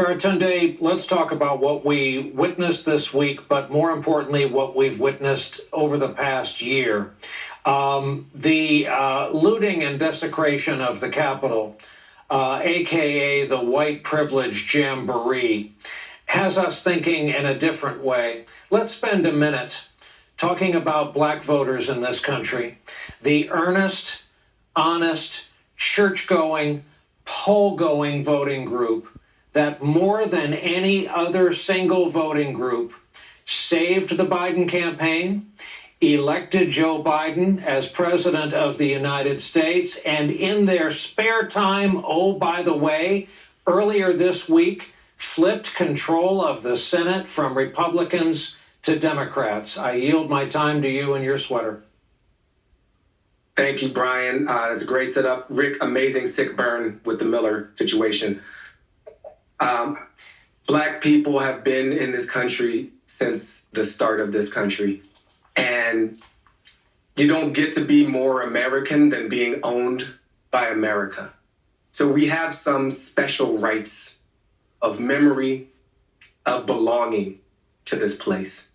Baratunde, let's talk about what we witnessed this week, but more importantly, what we've witnessed over the past year. The looting and desecration of the Capitol, aka the white privilege jamboree, has us thinking in a different way. Let's spend a minute talking about black voters in this country. The earnest, honest, church-going, poll-going voting group that more than any other single voting group saved the Biden campaign, elected Joe Biden as president of the United States, and in their spare time, oh, by the way, earlier this week, flipped control of the Senate from Republicans to Democrats. I yield my time to you and your sweater. Thank you, Brian. That's a great setup. Rick, amazing sick burn with the Miller situation. Black people have been in this country since the start of this country. And you don't get to be more American than being owned by America. So we have some special rights of memory, of belonging to this place.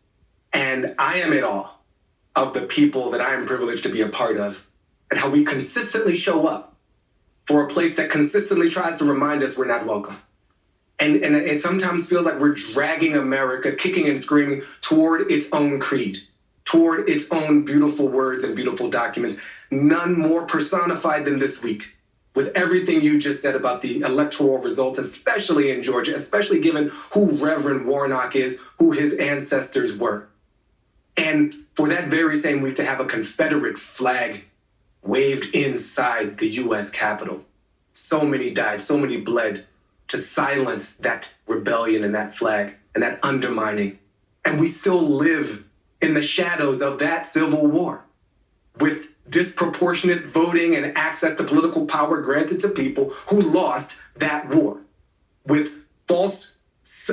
And I am in awe of the people that I am privileged to be a part of and how we consistently show up for a place that consistently tries to remind us we're not welcome. And it sometimes feels like we're dragging America, kicking and screaming toward its own creed, toward its own beautiful words and beautiful documents, none more personified than this week. With everything you just said about the electoral results, especially in Georgia, especially given who Reverend Warnock is, who his ancestors were. And for that very same week to have a Confederate flag waved inside the U.S. Capitol. So many died, so many bled to silence that rebellion and that flag and that undermining. And we still live in the shadows of that civil war with disproportionate voting and access to political power granted to people who lost that war, with false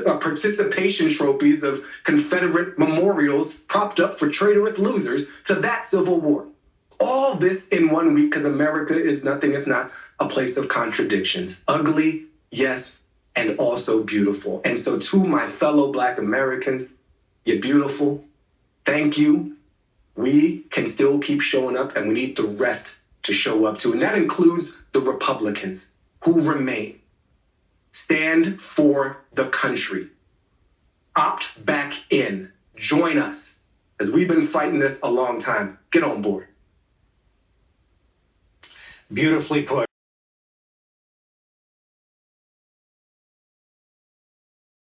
participation trophies of Confederate memorials propped up for traitorous losers to that civil war. All this in 1 week because America is nothing if not a place of contradictions. Ugly, yes, and also beautiful. And so to my fellow Black Americans, you're beautiful. Thank you. We can still keep showing up, and we need the rest to show up too. And that includes the Republicans who remain. Stand for the country. Opt back in. Join us, as we've been fighting this a long time. Get on board. Beautifully put.